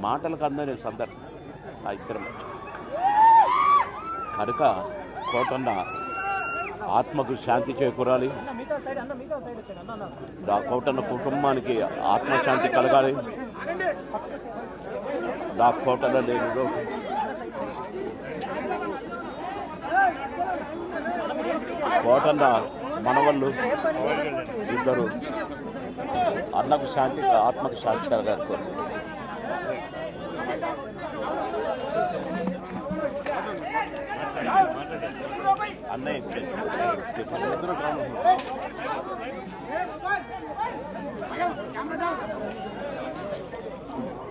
మాటలకు అందని సందర్భం ఆ ఇద్దరం కనుక కోటన్న ఆత్మకు శాంతి చేకూరాలి, ఆ కోటన్న కుటుంబానికి ఆత్మశాంతి కలగాలి. ఆ కోటన్న లేనిలో కోటన్న మనవళ్ళు ఇద్దరు అన్నకు శాంతి, ఆత్మకు శాంతి కలగాలి. అన్నయ్య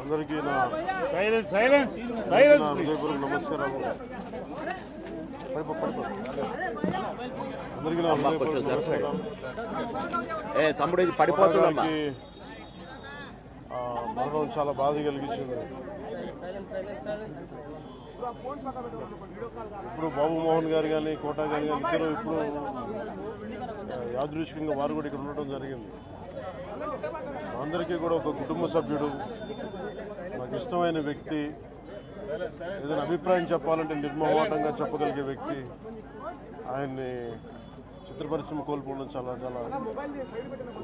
అందరికీ నా హృదయపూర్వక నమస్కారాలు. అందరికీ నా హృదయపూర్వక నమస్కారాలు. తమ్ముడు ఇది పడిపోతుందమ్మా. మరణం చాలా బాధ కలిగించింది. ఇప్పుడు బాబు మోహన్ గారు కానీ కోటా గారు కానీ ఇద్దరు ఇప్పుడు యాదృచ్ఛికంగా వారు కూడా ఇక్కడ ఉండటం జరిగింది. అందరికీ కూడా ఒక కుటుంబ సభ్యుడు, నాకు ఇష్టమైన వ్యక్తి, ఏదైనా అభిప్రాయం చెప్పాలంటే నిర్మోహమాటంగా చెప్పగలిగే వ్యక్తి. ఆయన్ని చిత్ర పరిశ్రమ కోల్పోవడం చాలా చాలా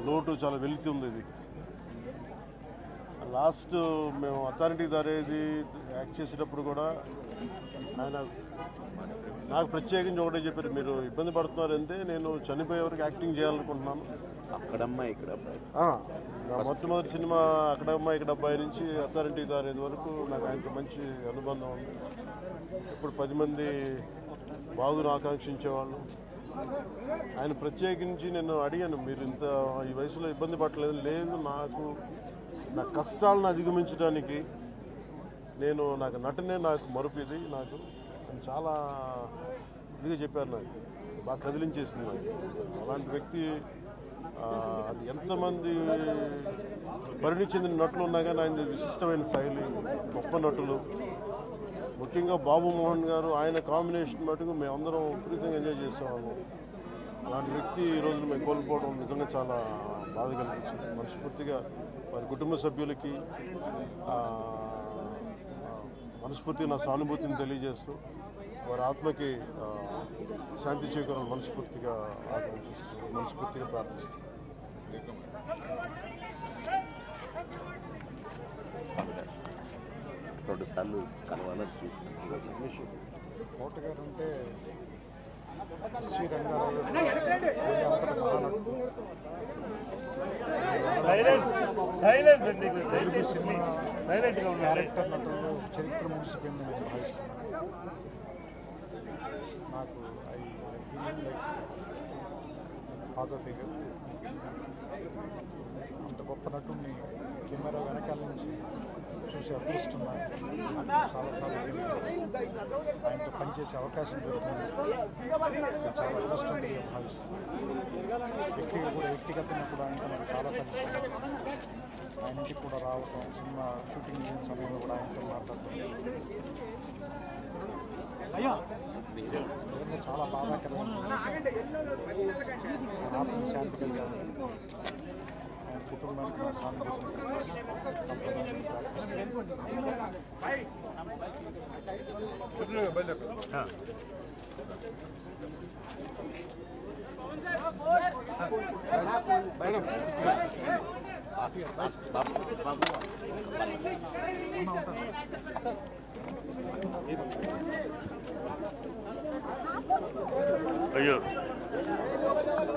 లోటు, చాలా వెలితి ఉంది. ఇది లాస్ట్ మేము అథారిటీ దారేది యాక్ట్ చేసేటప్పుడు కూడా ఆయన నాకు ప్రత్యేకించి ఒకటే చెప్పారు, మీరు ఇబ్బంది పడుతున్నారంటే నేను చనిపోయే వరకు యాక్టింగ్ చేయాలనుకుంటున్నాను. అక్కడమ్మా ఇక్కడ మొట్టమొదటి సినిమా అక్కడమ్మా ఇక్కడ అబ్బాయి నుంచి అథారిటీ దారేది వరకు నాకు ఆయనతో మంచి అనుబంధం ఉంది. ఇప్పుడు 10 మంది బాగును ఆకాంక్షించేవాళ్ళు. ఆయన ప్రత్యేకించి నేను అడిగాను, మీరు ఇంత ఈ వయసులో ఇబ్బంది పడలేదు. లేదు, నా కష్టాలను అధిగమించడానికి నాకు నటనే నాకు మరుపుది, నాకు చాలా ఇదిగా చెప్పారు. నాకు బాగా కదిలించేసింది. నాకు అలాంటి వ్యక్తి అది ఎంతమంది పరిణి చెందిన నటులు ఉన్నా కానీ ఆయన విశిష్టమైన శైలి, గొప్ప నటులు, ముఖ్యంగా బాబు మోహన్ గారు ఆయన కాంబినేషన్ మటుకు మేమందరం విపరీతంగా ఎంజాయ్ చేసేవాళ్ళం. అలాంటి వ్యక్తి ఈరోజు మేము కోల్పోవడం నిజంగా చాలా బాధ కలిగించింది. మనస్ఫూర్తిగా వారి కుటుంబ సభ్యులకి మనస్ఫూర్తిగా నా సానుభూతిని తెలియజేస్తూ వారి ఆత్మకి శాంతి చేకూరాలని మనస్ఫూర్తిగా ఆకాంక్షిస్తూ, మనస్ఫూర్తిగా ప్రార్థిస్తూ. రెండు సార్లు కలవాలని చూసి కోట గారు అంటే శ్రీ రంగారావు డైరెక్టర్ నటుల్లో చరిత్ర ముగిసిపోయిందని నేను భావిస్తున్నాను. నాకు ఫాదర్ ఫిగర్, అంత గొప్ప నటుడిని కెమెరా వెనకాల నుంచి చూసి అదృష్టం చాలాసార్లు ఆయనతో పనిచేసే అవకాశం దొరికింది. చాలా అదృష్టంగా భావిస్తున్నాను. వ్యక్తిగతంగా కూడా ఆయనతో నాకు చాలా పరిచయం. ఆయన ఇంటికి కూడా రావటం, సినిమా షూటింగ్ చేసిన సమయంలో కూడా ఆయనతో మాట్లాడటం నిజంగా చాలా బాధాకరమైన ఆత్మ శాంతి కలిగాను. ఆయన కుటుంబానికి నా సానుభూతిని అయ్యో